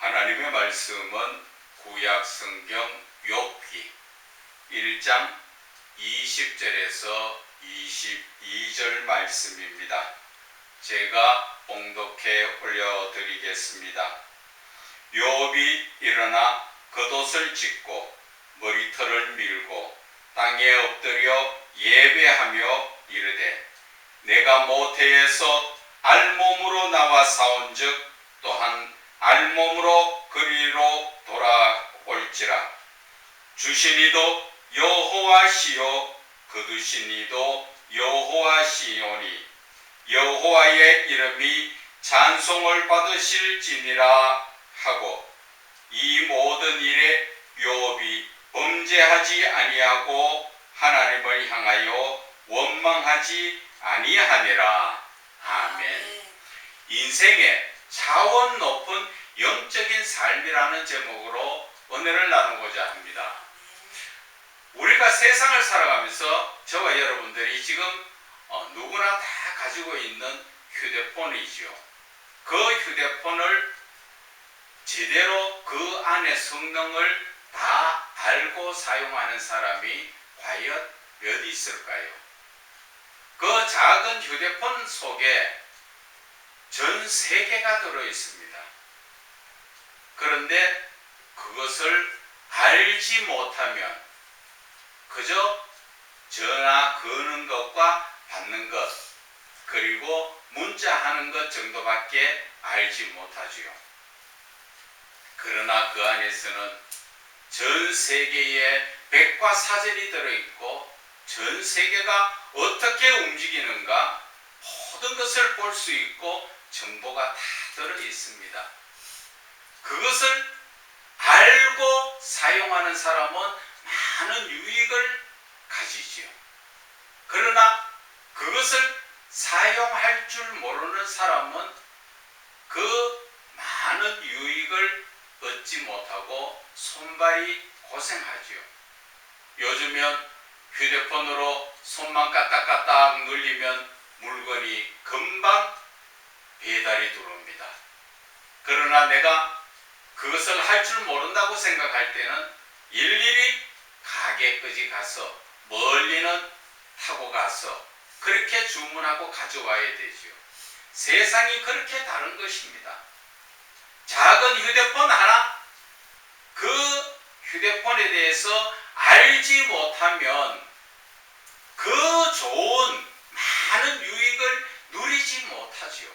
하나님의 말씀은 구약 성경 욥기 1장 20절에서 22절 말씀입니다. 제가 봉독해 올려드리겠습니다. 욥이 일어나 겉옷을 찢고 머리털을 밀고 땅에 엎드려 예배하며 이르되 내가 모태에서 알몸으로 나와 싸운즉 또한 알몸으로 그리로 돌아올지라. 주시니도 여호와시요 거두시니도 여호와시오니 여호와의 이름이 찬송을 받으실지니라 하고 이 모든 일에 욥이 범죄하지 아니하고 하나님을 향하여 원망하지 아니하니라. 아멘. 인생의 차원 높은 영적인 삶이라는 제목으로 은혜를 나누고자 합니다. 우리가 세상을 살아가면서 저와 여러분들이 지금 누구나 다 가지고 있는 휴대폰이죠. 그 휴대폰을 제대로 그 안의 성능을 다 알고 사용하는 사람이 과연 몇 있을까요? 그 작은 휴대폰 속에 전 세계가 들어 있습니다. 그런데 그것을 알지 못하면 그저 전화 거는 것과 받는 것 그리고 문자하는 것 정도밖에 알지 못하지요. 그러나 그 안에서는 전 세계에 백과사전이 들어있고 전 세계가 어떻게 움직이는가 모든 것을 볼 수 있고 정보가 다 들어있습니다. 그것을 알고 사용하는 사람은 많은 유익을 가지지요. 그러나 그것을 사용할 줄 모르는 사람은 그 많은 유익을 얻지 못하고 손발이 고생하지요. 요즘은 휴대폰으로 손만 까딱까딱 눌리면 물건이 금방 배달이 들어옵니다. 그러나 내가 그것을 할 줄 모른다고 생각할 때는 일일이 가게까지 가서 멀리는 타고 가서 그렇게 주문하고 가져와야 되지요. 세상이 그렇게 다른 것입니다. 작은 휴대폰 하나, 그 휴대폰에 대해서 알지 못하면 그 좋은 많은 유익을 누리지 못하지요.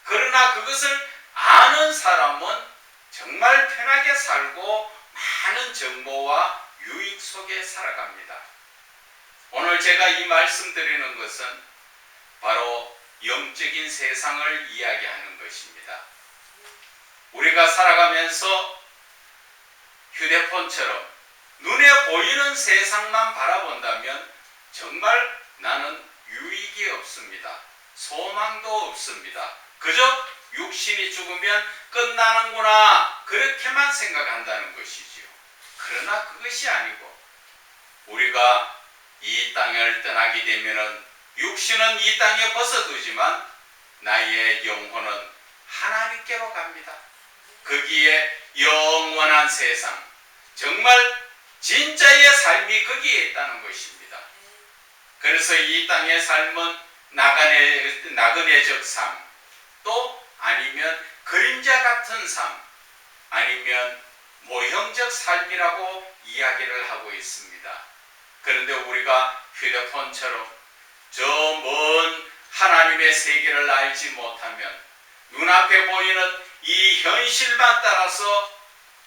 그러나 그것을 아는 사람은 정말 편하게 살고 많은 정보와 유익 속에 살아갑니다. 오늘 제가 이 말씀 드리는 것은 바로 영적인 세상을 이야기하는 것입니다. 우리가 살아가면서 휴대폰처럼 눈에 보이는 세상만 바라본다면 정말 나는 유익이 없습니다. 소망도 없습니다. 그저 육신이 죽으면 끝나는구나 그렇게만 생각한다는 것이지요. 그러나 그것이 아니고 우리가 이 땅을 떠나게 되면은 육신은 이 땅에 벗어두지만 나의 영혼은 하나님께로 갑니다. 거기에 영원한 세상, 정말 진짜의 삶이 거기에 있다는 것입니다. 그래서 이 땅의 삶은 나그네적 삶, 또 아니면 그림자 같은 삶, 아니면 모형적 삶이라고 이야기를 하고 있습니다. 그런데 우리가 휴대폰처럼 저 먼 하나님의 세계를 알지 못하면 눈앞에 보이는 이 현실만 따라서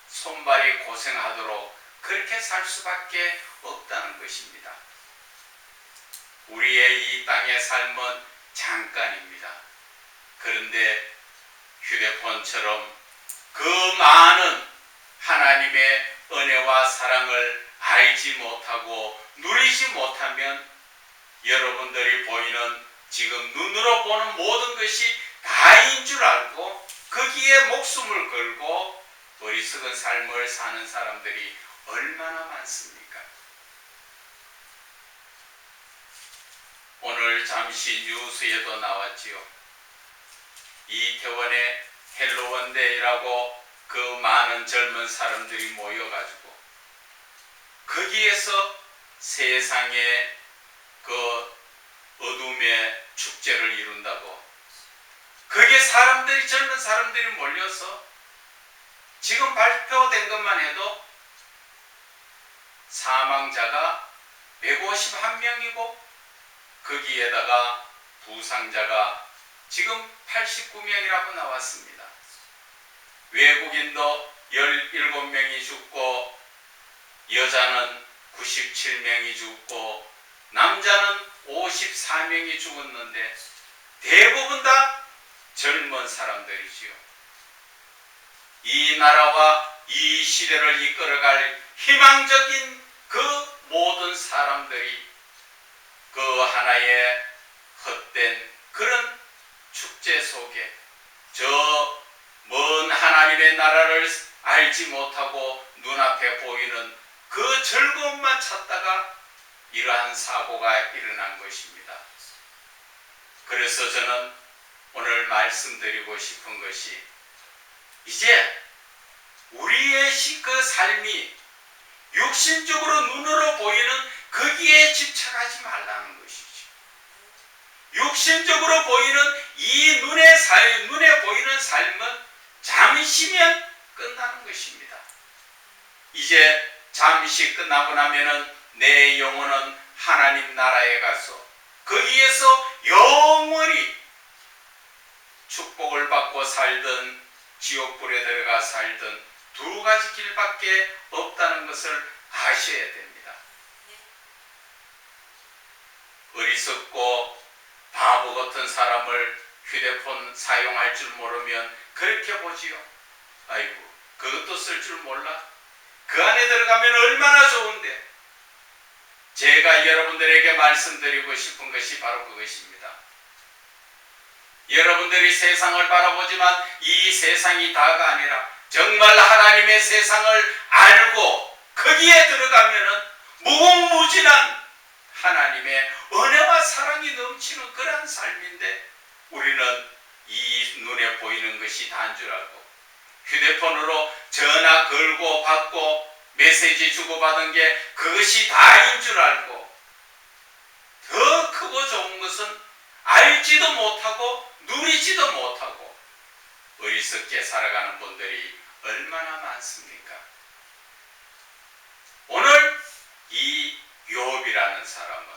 손발이 고생하도록 그렇게 살 수밖에 없다는 것입니다. 우리의 이 땅의 삶은 잠깐입니다. 그런데 휴대폰처럼 그 많은 하나님의 은혜와 사랑을 알지 못하고 누리지 못하면 여러분들이 보이는 지금 눈으로 보는 모든 것이 다인 줄 알고 거기에 목숨을 걸고 어리석은 삶을 사는 사람들이 얼마나 많습니까? 오늘 잠시 뉴스에도 나왔지요. 이태원의 헬로원 세번대라고 그 많은 젊은 사람들이 모여가지고 거기에서 세상의 그 어둠의 축제를 이룬다고, 거기에 사람들이, 젊은 사람들이 몰려서 지금 발표된 것만 해도 사망자가 151명이고 거기에다가 부상자가 지금 89명이라고 나왔습니다. 외국인도 17명이 죽고 여자는 97명이 죽고 남자는 54명이 죽었는데 대부분 다 젊은 사람들이지요. 이 나라와 이 시대를 이끌어갈 희망적인 그 모든 사람들이 그 하나의 헛된 그런 축제 속에 저 먼 하나님의 나라를 알지 못하고 눈앞에 보이는 그 즐거움만 찾다가 이러한 사고가 일어난 것입니다. 그래서 저는 오늘 말씀드리고 싶은 것이, 이제 우리의 그 삶이 육신적으로 눈으로 보이는 거기에 집착하지 말라는 것이죠. 육신적으로 보이는 이 눈에 보이는 삶은 잠시면 끝나는 것입니다. 이제 잠시 끝나고 나면은 내 영혼은 하나님 나라에 가서 거기에서 영원히 축복을 받고 살든 지옥불에 들어가 살든 두 가지 길밖에 없다는 것을 아셔야 됩니다. 어리석고 바보 같은 사람을 휴대폰 사용할 줄 모르면 그렇게 보지요. 아이고, 그것도 쓸 줄 몰라? 그 안에 들어가면 얼마나 좋은데. 제가 여러분들에게 말씀드리고 싶은 것이 바로 그것입니다. 여러분들이 세상을 바라보지만 이 세상이 다가 아니라 정말 하나님의 세상을 알고 거기에 들어가면은 무궁무진한 하나님의 은혜와 사랑이 넘치는 그런 삶인데, 우리는 이 눈에 보이는 것이 다인 줄 알고 휴대폰으로 전화 걸고 받고 메시지 주고받은 게 그것이 다인 줄 알고 더 크고 좋은 것은 알지도 못하고 누리지도 못하고 어리석게 살아가는 분들이 얼마나 많습니까? 오늘 이 욥이라는 사람은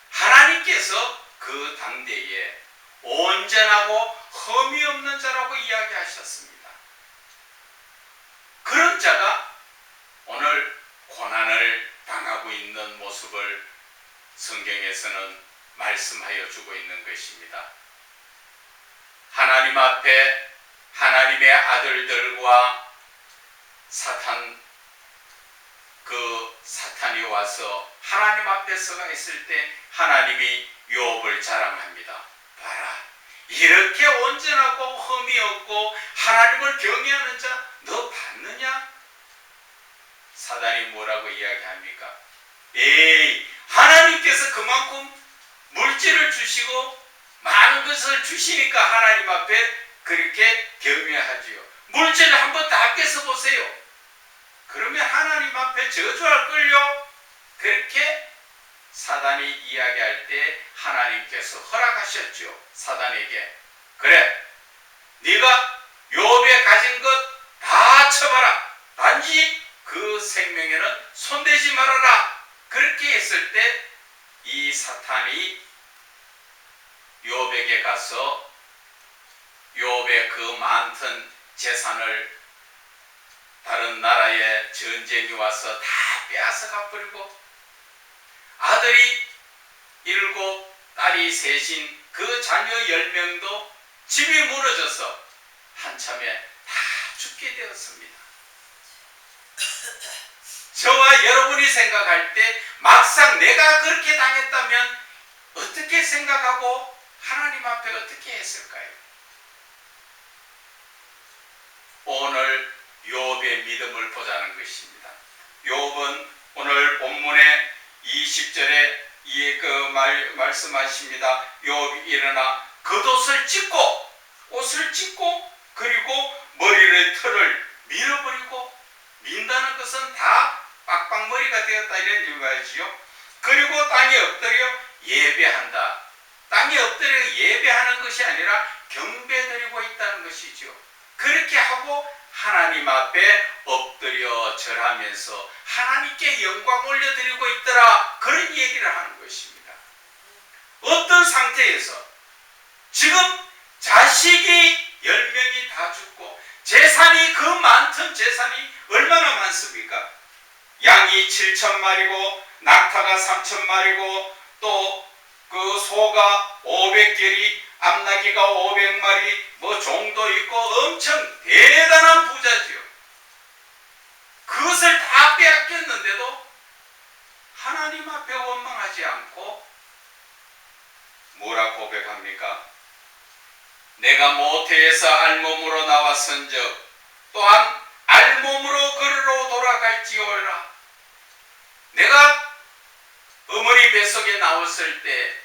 하나님께서 그 당대에 온전하고 흠이 없는 자라고 이야기하셨습니다. 그런 자가 오늘 고난을 당하고 있는 모습을 성경에서는 말씀하여 주고 있는 것입니다. 하나님 앞에 하나님의 아들들과 사탄이 와서 하나님 앞에 서가 있을 때 하나님이 욥을 자랑합니다. 봐라, 이렇게 온전하고 흠이 없고 하나님을 경외하는 자 너 봤느냐? 사단이 뭐라고 이야기합니까? 에이, 하나님께서 그만큼 물질을 주시고 많은 것을 주시니까 하나님 앞에 그렇게 경외하지요. 물질을 한번 다 뺏어 보세요. 그러면 하나님 앞에 저주할걸요? 그렇게 사단이 이야기할 때 하나님께서 허락하셨죠. 사단에게. 그래, 네가 욥에 가진 것 다 쳐봐라. 단지 그 생명에는 손대지 말아라. 그렇게 했을 때 이 사탄이 욥에게 가서 욥의 그 많던 재산을 다른 나라의 전쟁이 와서 다 빼앗아 가버리고 아들이 7, 딸이 3인 그 자녀 10명도 집이 무너져서 한참에 다 죽게 되었습니다. 저와 여러분이 생각할 때 막상 내가 그렇게 당했다면 어떻게 생각하고 하나님 앞에 어떻게 했을까요? 오늘 욥의 믿음을 보자는 것입니다. 욥은 오늘 본문의 20절에 말씀하십니다. 욥이 일어나 겉옷을 찢고 옷을 찢고 그리고 머리를 털을 밀어버리고, 민다는 것은 다 빡빡머리가 되었다 이런 말이지요. 그리고 땅에 엎드려 예배한다. 땅에 엎드려 예배하는 것이 아니라 경배드리고 있다는 것이죠. 그렇게 하고 하나님 앞에 엎드려 절하면서 하나님께 영광 올려드리고 있더라, 그런 얘기를 하는 것입니다. 어떤 상태에서 지금 자식이 10명이 다 죽고 재산이, 그 많던 재산이 얼마나 많습니까? 양이 7,000마리고 낙타가 3,000마리고 또 그 소가 500결이, 암나귀가 500마리, 뭐 종도 있고 엄청 대단한 부자지요. 그것을 다 빼앗겼는데도 하나님 앞에 원망하지 않고 뭐라 고백합니까? 내가 모태에서 알몸으로 나왔은즉 또한 알몸으로 그리로 돌아갈지어라. 내가 어머니 뱃속에 나왔을 때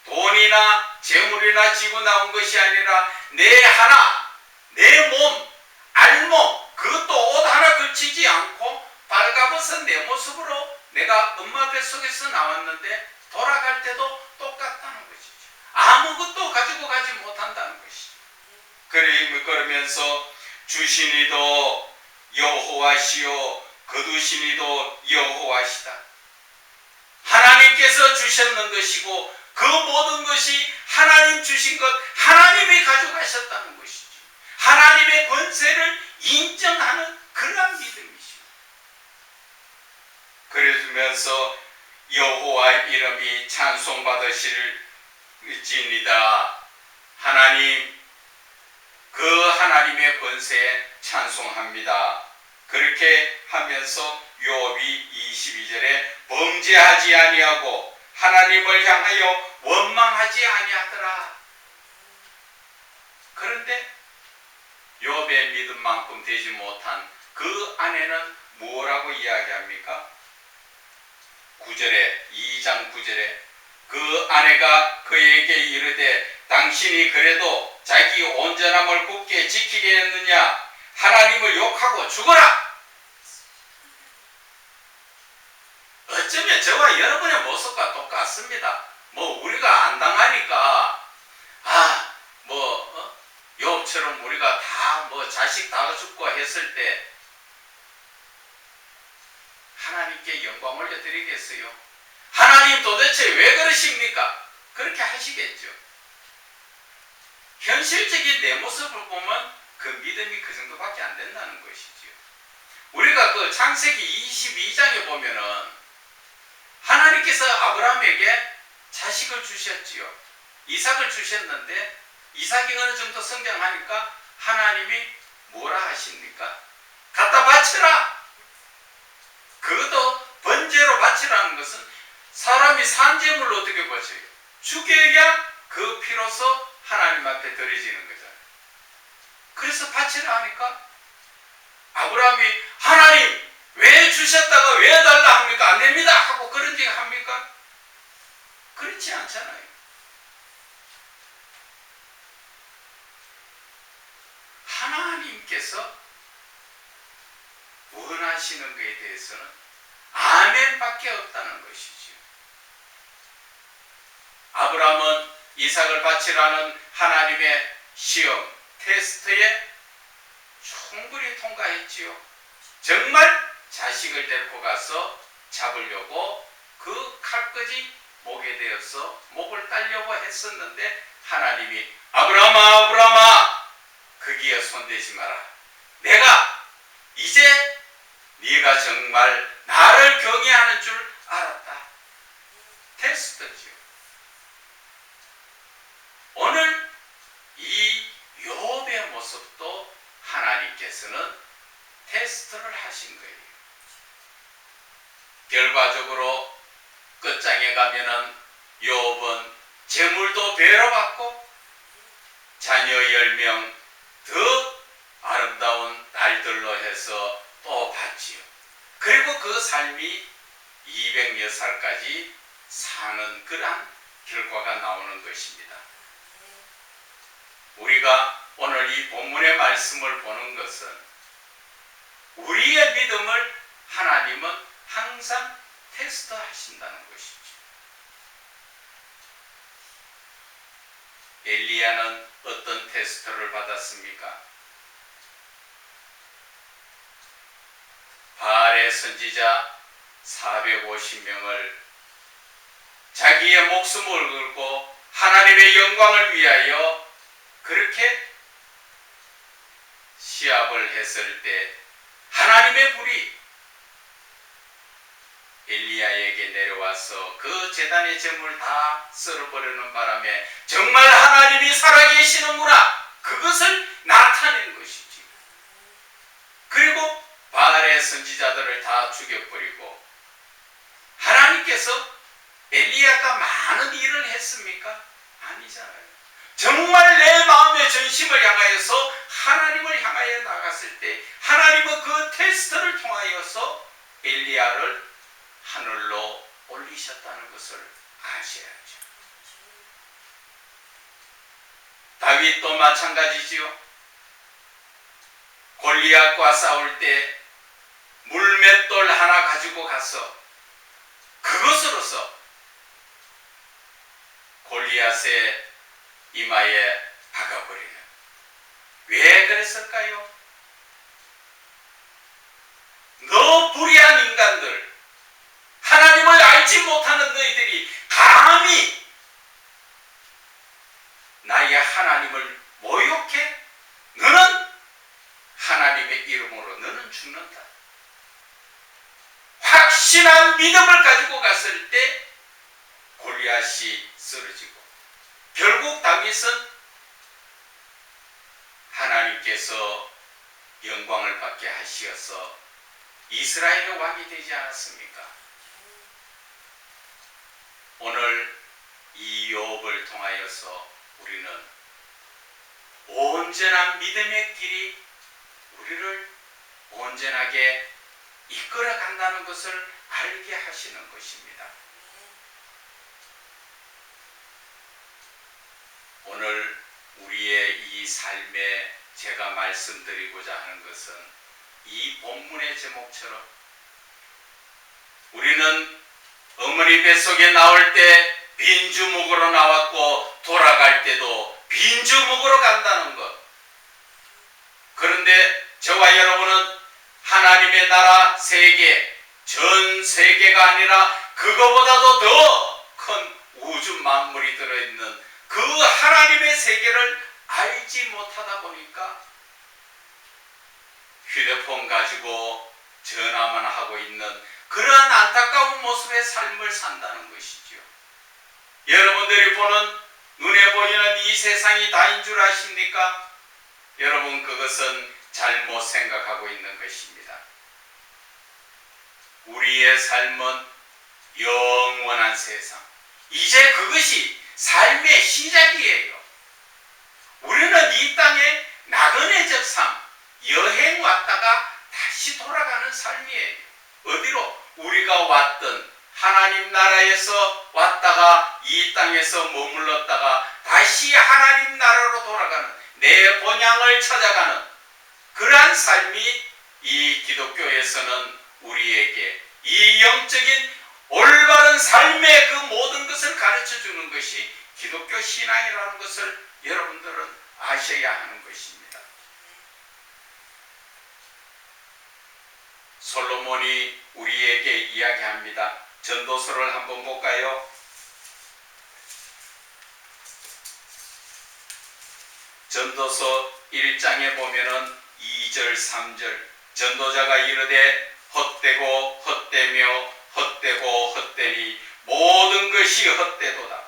돈이나 재물이나 지고 나온 것이 아니라 내 하나, 내 몸, 알몸, 그것도 옷 하나 걸치지 않고 빨가벗은 내 모습으로 내가 엄마 뱃속에서 나왔는데 돌아갈 때도 똑같다는 것이죠. 아무것도 가지고 가지 못한다는 것이죠. 그러면서 주시니도 여호와시요 거두시니도 여호와시다. 하나님께서 주셨는 것이고 그 모든 것이 하나님 주신 것, 하나님이 가져가셨다는 것이죠. 하나님의 권세를 인정하는 그러한 믿음이죠. 그러면서 여호와 이름이 찬송받으실지니라. 하나님, 그 하나님의 권세에 찬송합니다. 그렇게 하면서 욥이 22절에 범죄하지 아니하고 하나님을 향하여 원망하지 아니하더라. 그런데 욥의 믿음만큼 되지 못한 그 아내는 뭐라고 이야기합니까? 9절에, 2장 9절에 그 아내가 그에게 이르되 당신이 그래도 자기 온전함을 굳게 지키겠느냐? 하나님을 욕하고 죽어라. 어쩌면 저와 여러분의 모습과 똑같습니다. 뭐 우리가 안 당하니까 욥처럼 우리가 다 뭐 자식 다 죽고 했을 때 하나님께 영광 올려드리겠어요? 하나님 도대체 왜 그러십니까? 그렇게 하시겠죠. 현실적인 내 모습을 보면 그 믿음이 그 정도밖에 안 된다는 것이죠. 우리가 그 창세기 22장에 보면은 하나님께서 아브라함에게 자식을 주셨지요. 이삭을 주셨는데 이삭이 어느 정도 성장하니까 하나님이 뭐라 하십니까? 갖다 바치라. 그것도 번제로 바치라는 것은 사람이 산재물을 어떻게 바쳐요? 죽여야 그 피로서 하나님 앞에 드려지는 거잖아요. 그래서 바치라 하니까 아브라함이 하나님 왜 주셨다가 왜 달라 합니까? 안 됩니다 하고 그런 얘기 합니까? 그렇지 않잖아요. 하나님께서 원하시는 것에 대해서는 아멘밖에 없다는 것이지요. 아브라함은 이삭을 바치라는 하나님의 시험, 테스트에 충분히 통과했지요. 정말 자식을 데리고 가서 잡으려고 그 칼끝이 목에 대어서 목을 따려고 했었는데 하나님이 아브라함아 아브라함아 거기에 손대지 마라. 내가 이제 네가 정말 나를 경외하는 줄 알았다. 테스트지요. 오늘 이 욥의 모습도 하나님께서는 테스트를 하신 거예요. 결과적으로 끝장에 가면은 욥은 재물도 배로 받고 자녀 10명 더 아름다운 딸들로 해서 또 받지요. 그리고 그 삶이 200여 살까지 사는 그러한 결과가 나오는 것입니다. 우리가 오늘 이 본문의 말씀을 보는 것은 우리의 믿음을 하나님은 항상 테스트하신다는 것이죠. 엘리야는 어떤 테스트를 받았습니까? 바알의 선지자 450명을 자기의 목숨을 걸고 하나님의 영광을 위하여 그렇게 시합을 했을 때 하나님의 불이 엘리야에게 내려와서 그 제단의 제물을 다 썰어버리는 바람에 정말 하나님이 살아계시는구나, 그것을 나타낸 것이지. 그리고 바알의 선지자들을 다 죽여버리고 하나님께서 엘리야가 많은 일을 했습니까? 아니잖아요. 정말 내 마음의 전심을 향하여서 하나님을 향하여 나갔을 때 하나님은 그 테스트를 통하여서 엘리야를 하늘로 올리셨다는 것을 아셔야죠. 다윗도 마찬가지지요. 골리앗과 싸울 때 물맷돌 하나 가지고 가서 그것으로서 골리앗의 이마에 박아버리는. 왜 그랬을까요? 너 불의한 인간들, 하나님을 알지 못하는 너희들이 감히 나의 하나님을 모욕해? 너는 하나님의 이름으로 너는 죽는다. 확신한 믿음을 가지고 갔을 때 골리앗이 쓰러지고 결국 다윗은 하나님께서 영광을 받게 하시어서 이스라엘의 왕이 되지 않았습니까? 오늘 이 욥을 통하여서 우리는 온전한 믿음의 길이 우리를 온전하게 이끌어 간다는 것을 알게 하시는 것입니다. 오늘 우리의 이 삶에 제가 말씀드리고자 하는 것은 이 본문의 제목처럼 우리는 어머니 뱃속에 나올 때 빈주먹으로 나왔고 돌아갈 때도 빈주먹으로 간다는 것. 그런데 저와 여러분은 하나님의 나라 세계, 전 세계가 아니라 그거보다도 더 큰 우주 만물이 들어있는 그 하나님의 세계를 알지 못하다 보니까 휴대폰 가지고 전화만 하고 있는 그러한 안타까운 모습의 삶을 산다는 것이죠. 여러분들이 보는, 눈에 보이는 이 세상이 다인 줄 아십니까? 여러분, 그것은 잘못 생각하고 있는 것입니다. 우리의 삶은 영원한 세상, 이제 그것이 삶의 시작이에요. 우리는 이 땅에 나그네적 삶, 여행 왔다가 다시 돌아가는 삶이에요. 어디로? 우리가 왔던 하나님 나라에서 왔다가 이 땅에서 머물렀다가 다시 하나님 나라로 돌아가는, 내 본향을 찾아가는 그러한 삶이 이 기독교에서는 우리에게 이 영적인 올바른 삶의 그 모든 것을 가르쳐 주는 것이 기독교 신앙이라는 것을 여러분들은 아셔야 하는 것입니다. 솔로몬이 우리에게 이야기합니다. 전도서를 한번 볼까요? 전도서 1장에 보면은 2절 3절 전도자가 이르되 헛되고 헛되며 헛되고 헛되니 모든 것이 헛되도다.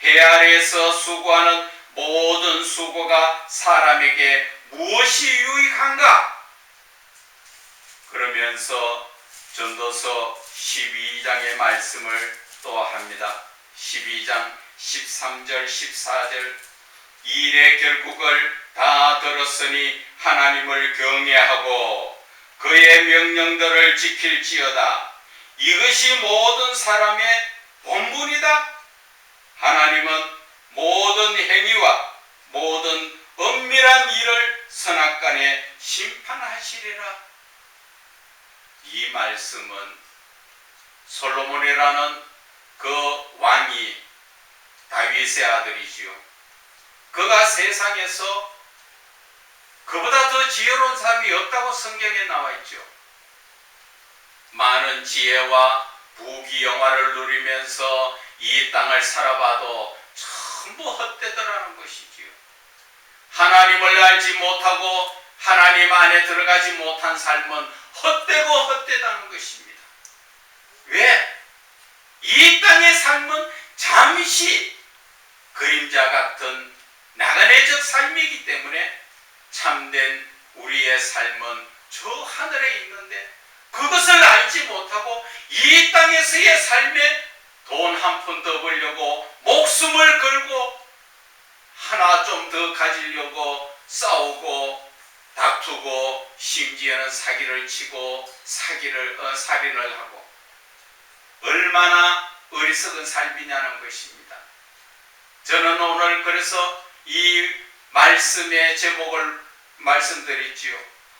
해 아래에서 수고하는 모든 수고가 사람에게 무엇이 유익한가? 그러면서 전도서 12장의 말씀을 또 합니다. 12장 13절 14절 이 일의 결국을 다 들었으니 하나님을 경외하고 그의 명령들을 지킬지어다. 이것이 모든 사람의 본분이다. 하나님은 모든 행위와 모든 은밀한 일을 선악간에 심판하시리라. 이 말씀은 솔로몬이라는 그 왕이 다윗의 아들이지요. 그가 세상에서 그보다 더 지혜로운 사람이 없다고 성경에 나와 있죠. 많은 지혜와 부귀영화를 누리면서 이 땅을 살아봐도 전부 헛되더라는 것이지요. 하나님을 알지 못하고 하나님 안에 들어가지 못한 삶은 헛되고 헛되다는 것입니다. 왜? 이 땅의 삶은 잠시 그림자 같은 나그네적 삶이기 때문에 참된 우리의 삶은 저 하늘에 있는데 그것을 알지 못하고 이 땅에서의 삶에 돈 한 푼 더 벌려고 목숨을 걸고 하나 좀 더 가지려고 싸우고 다투고 심지어는 사기를 치고 살인을 하고 얼마나 어리석은 삶이냐는 것입니다. 저는 오늘 그래서 이 말씀의 제목을 말씀드렸지요.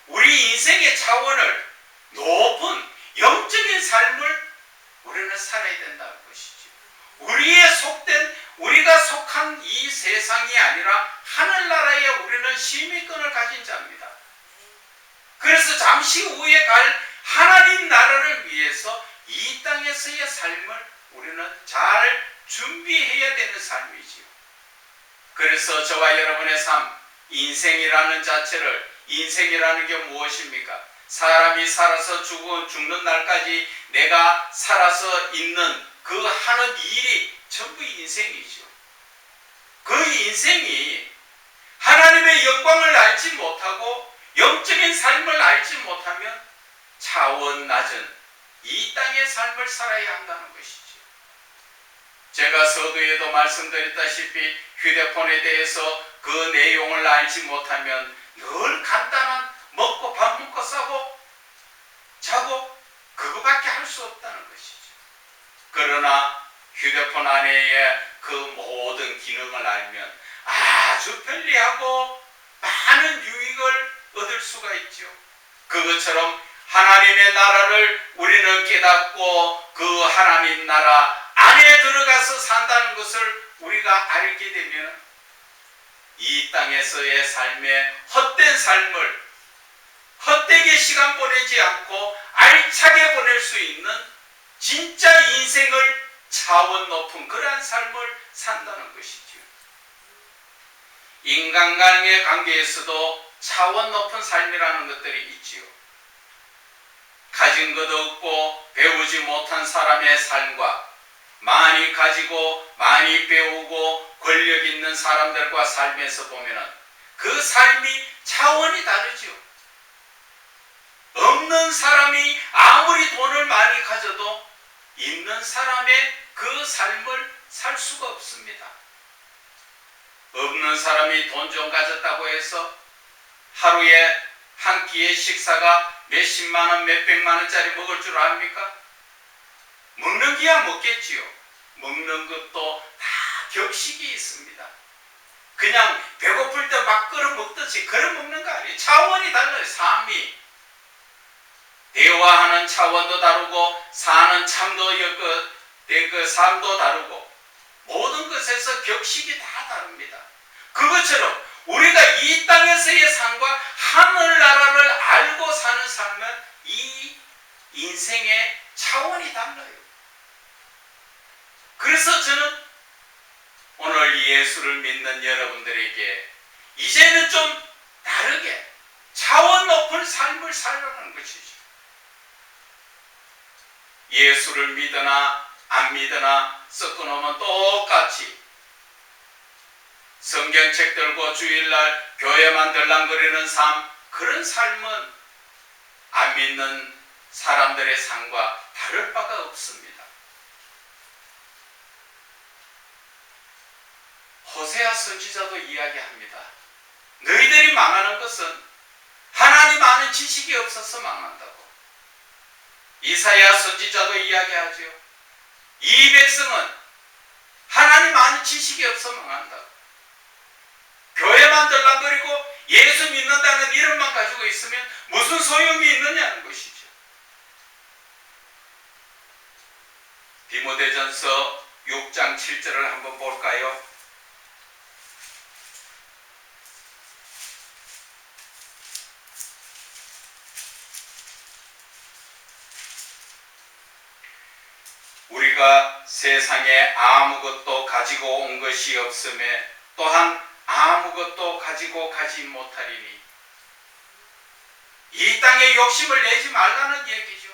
우리 인생의 차원을 높은 영적인 삶을 우리는 살아야 된다는 것이죠. 우리가 속한 이 세상이 아니라 하늘나라에 우리는 시민권을 가진 자입니다. 그래서 잠시 후에 갈 하나님 나라를 위해서 이 땅에서의 삶을 우리는 잘 준비해야 되는 삶이지요. 그래서 저와 여러분의 삶, 인생이라는 게 무엇입니까? 사람이 살아서 죽는 날까지 내가 살아서 있는 그 하는 일이 전부 인생이죠. 그 인생이 하나님의 영광을 알지 못하고 영적인 삶을 알지 못하면 차원 낮은 이 땅의 삶을 살아야 한다는 것이죠. 제가 서두에도 말씀드렸다시피 휴대폰에 대해서 그 내용을 알지 못하면 늘 간단한 밥 먹고 싸고 자고 그거밖에 할 수 없다는 것이죠. 그러나 휴대폰 안에의 그 모든 기능을 알면 아주 편리하고 많은 유익을 얻을 수가 있죠. 그것처럼 하나님의 나라를 우리는 깨닫고 그 하나님 나라 안에 들어가서 산다는 것을 우리가 알게 되면 이 땅에서의 삶의 헛된 삶을 헛되게 시간 보내지 않고 알차게 보낼 수 있는 진짜 인생을 차원 높은 그러한 삶을 산다는 것이죠. 인간간의 관계에서도 차원 높은 삶이라는 것들이 있지요. 가진 것 없고 배우지 못한 사람의 삶과 많이 가지고 많이 배우고 권력 있는 사람들과 삶에서 보면은 그 삶이 차원이 다르죠. 없는 사람이 아무리 돈을 많이 가져도 있는 사람의 그 삶을 살 수가 없습니다. 없는 사람이 돈 좀 가졌다고 해서 하루에 한 끼의 식사가 몇십만 원, 몇백만 원짜리 먹을 줄 압니까? 먹는 기야 먹겠지요. 먹는 것도 다 격식이 있습니다. 그냥 배고플 때 막 끌어 먹듯이 걸어 먹는 거 아니에요. 차원이 달라요. 삶이. 대화하는 차원도 다르고 사는 삶도 다르고 모든 것에서 격식이 다 다릅니다. 그것처럼 우리가 이 땅에서의 삶과 하늘나라를 알고 사는 삶은 이 인생의 차원이 달라요. 그래서 저는 오늘 예수를 믿는 여러분들에게 이제는 좀 다르게 차원 높은 삶을 살라는 것이죠. 예수를 믿으나 안 믿으나 섞어놓으면 똑같이 성경책 들고 주일날 교회만 들랑거리는 삶, 그런 삶은 안 믿는 사람들의 삶과 다를 바가 없습니다. 호세아 선지자도 이야기합니다. 너희들이 망하는 것은 하나님 아는 지식이 없어서 망한다고. 이사야 선지자도 이야기하죠. 이 백성은 하나님 아는 지식이 없어 망한다고. 교회만 교회만 들락거리고 예수 믿는다는 이름만 가지고 있으면 무슨 소용이 있느냐는 것이죠. 디모데전서 6장 7절을 한번 볼까요? 우리가 세상에 아무것도 가지고 온 것이 없음에 또한 아무것도 가지고 가지 못하리니, 이 땅에 욕심을 내지 말라는 얘기죠.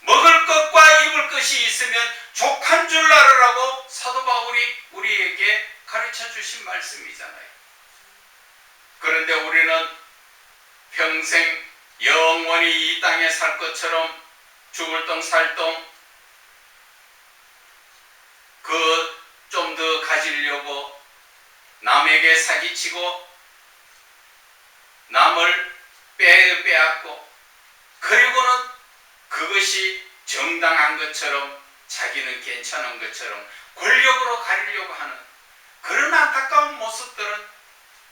먹을 것과 입을 것이 있으면 족한 줄 알으라고 사도 바울이 우리에게 가르쳐 주신 말씀이잖아요. 그런데 우리는 평생 영원히 이 땅에 살 것처럼 죽을 똥 살 똥 좀 더 가지려고 남에게 사기치고 남을 빼앗고, 그리고는 그것이 정당한 것처럼 자기는 괜찮은 것처럼 권력으로 가리려고 하는 그런 안타까운 모습들은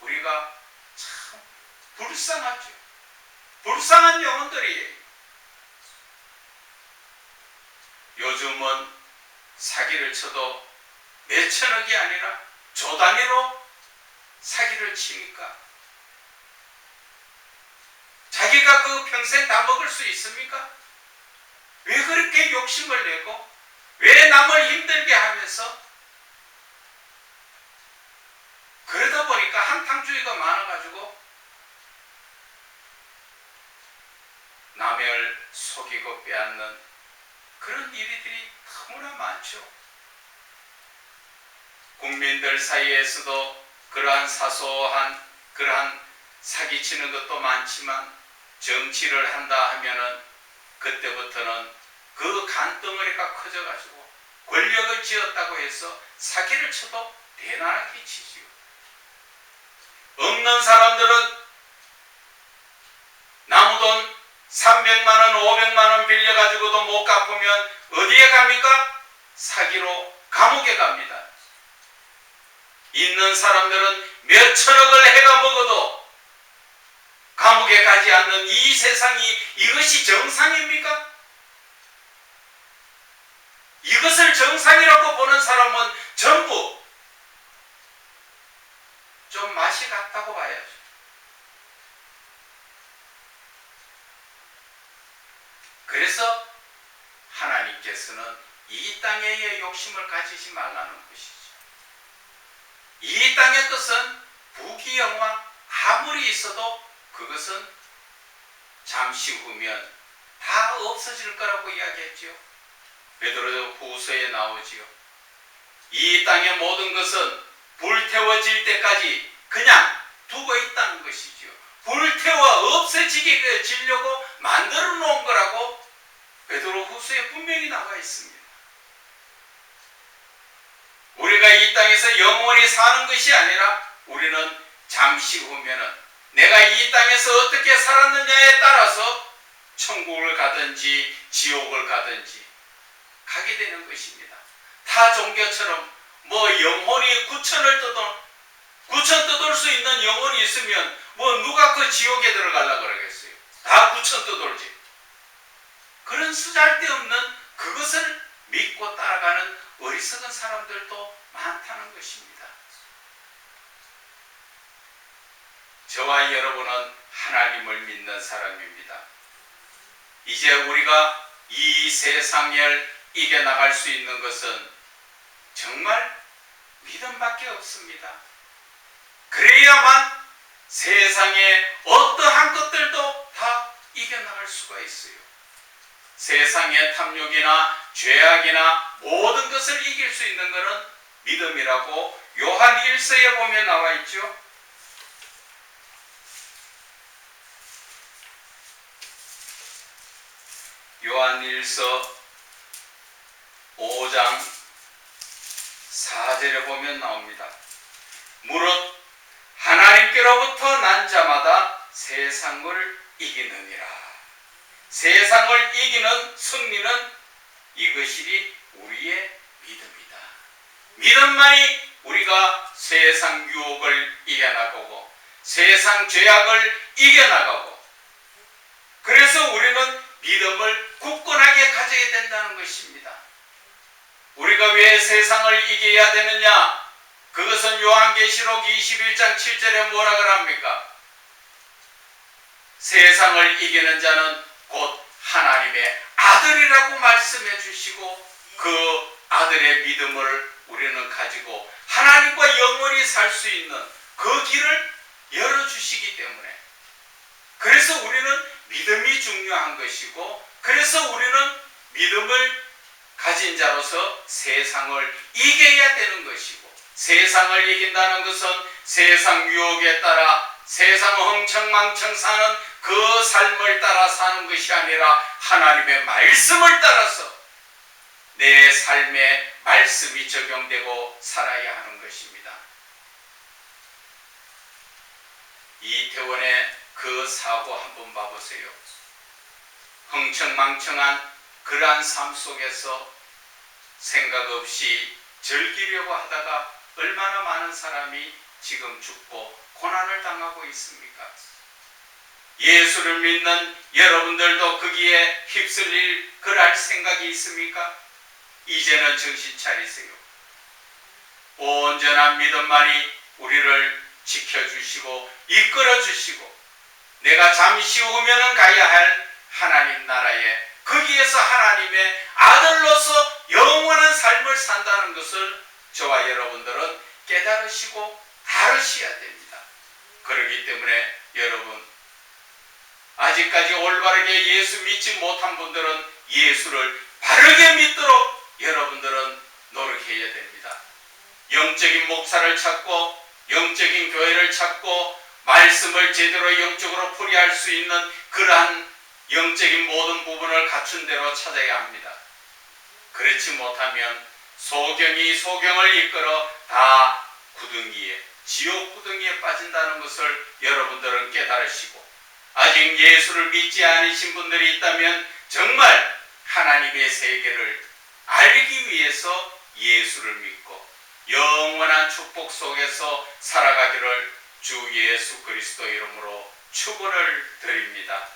우리가 참 불쌍하죠. 불쌍한 영혼들이에요. 요즘은 사기를 쳐도 몇천억이 아니라 조 단위로 사기를 치니까 자기가 그 평생 다 먹을 수 있습니까? 왜 그렇게 욕심을 내고 왜 남을 힘들게 하면서, 그러다 보니까 한탕주의가 많아가지고 남을 속이고 빼앗는 그런 일들이 너무나 많죠. 국민들 사이에서도 그러한 사소한 그러한 사기치는 것도 많지만, 정치를 한다 하면은 그때부터는 그 간덩어리가 커져가지고 권력을 쥐었다고 해서 사기를 쳐도 대단하게 치지요. 없는 사람들은 남의 돈 300만 원, 500만 원 빌려가지고도 못 갚으면 어디에 갑니까? 사기로 감옥에 갑니다. 있는 사람들은 몇 천억을 해가 먹어도 감옥에 가지 않는 이 세상이, 이것이 정상입니까? 이것을 정상이라고 보는 사람은 전부 좀 맛이 갔다고 봐야죠. 그래서 하나님께서는 이 땅의 욕심을 가지지 말라는 것이죠. 이 땅의 것은 부귀영화 아무리 있어도 그것은 잠시 후면 다 없어질 거라고 이야기했죠. 베드로 후서에 나오지요. 이 땅의 모든 것은 불태워질 때까지 그냥 두고 있다는 것이지요. 불태워 없어지게 지려고 만들어 놓은 거라고 베드로 후서에 분명히 나와 있습니다. 우리가 이 땅에서 영원히 사는 것이 아니라 우리는 잠시 후면은 내가 이 땅에서 어떻게 살았느냐에 따라서 천국을 가든지 지옥을 가든지 가게 되는 것입니다. 타 종교처럼 뭐 영혼이 9천 떠돌 수 있는 영혼이 있으면 뭐 누가 그 지옥에 들어가려고 그러겠어요. 다 9천 떠돌지. 그런 쓰잘데없는 그것을 믿고 따라가는 어리석은 사람들도 많다는 것입니다. 저와 여러분은 하나님을 믿는 사람입니다. 이제 우리가 이 세상을 이겨나갈 수 있는 것은 정말 믿음밖에 없습니다. 그래야만 세상의 어떠한 것들도 다 이겨나갈 수가 있어요. 세상의 탐욕이나 죄악이나 모든 것을 이길 수 있는 것은 믿음이라고 요한 1서에 보면 나와 있죠. 요한 1서 5장 4절에 보면 나옵니다. 무릇 하나님께로부터 난 자마다 세상을 이기느니라. 세상을 이기는 승리는 이것이 우리의 믿음이다. 믿음만이 우리가 세상 유혹을 이겨나가고 세상 죄악을 이겨나가고, 그래서 우리는 믿음을 굳건하게 가져야 된다는 것입니다. 우리가 왜 세상을 이겨야 되느냐? 그것은 요한계시록 21장 7절에 뭐라 그럽니까? 세상을 이기는 자는 곧 하나님의 아들이라고 말씀해 주시고, 그 아들의 믿음을 우리는 가지고 하나님과 영원히 살 수 있는 그 길을 열어주시기 때문에, 그래서 우리는 믿음이 중요한 것이고, 그래서 우리는 믿음을 가진 자로서 세상을 이겨야 되는 것이고, 세상을 이긴다는 것은 세상 유혹에 따라 세상 흥청망청 사는 그 삶을 따라 사는 것이 아니라 하나님의 말씀을 따라서 내 삶에 말씀이 적용되고 살아야 하는 것입니다. 이태원의 그 사고 한번 봐보세요. 흥청망청한 그러한 삶 속에서 생각 없이 즐기려고 하다가 얼마나 많은 사람이 지금 죽고 고난을 당하고 있습니까? 예수를 믿는 여러분들도 거기에 휩쓸릴 그럴 생각이 있습니까? 이제는 정신 차리세요. 온전한 믿음만이 우리를 지켜주시고 이끌어주시고, 내가 잠시 후면은 가야 할 하나님 나라에, 거기에서 하나님의 아들로서 영원한 삶을 산다는 것을 저와 여러분들은 깨달으시고 다루셔야 됩니다. 그렇기 때문에 여러분, 아직까지 올바르게 예수 믿지 못한 분들은 예수를 바르게 믿도록 여러분들은 노력해야 됩니다. 영적인 목사를 찾고 영적인 교회를 찾고 말씀을 제대로 영적으로 풀이할 수 있는 그러한 영적인 모든 부분을 갖춘 대로 찾아야 합니다. 그렇지 못하면 소경이 소경을 이끌어 다 구덩이에, 지옥 구덩이에 빠진다는 것을 여러분들은 깨달으시고, 아직 예수를 믿지 않으신 분들이 있다면 정말 하나님의 세계를 알기 위해서 예수를 믿고 영원한 축복 속에서 살아가기를 주 예수 그리스도 이름으로 축원을 드립니다.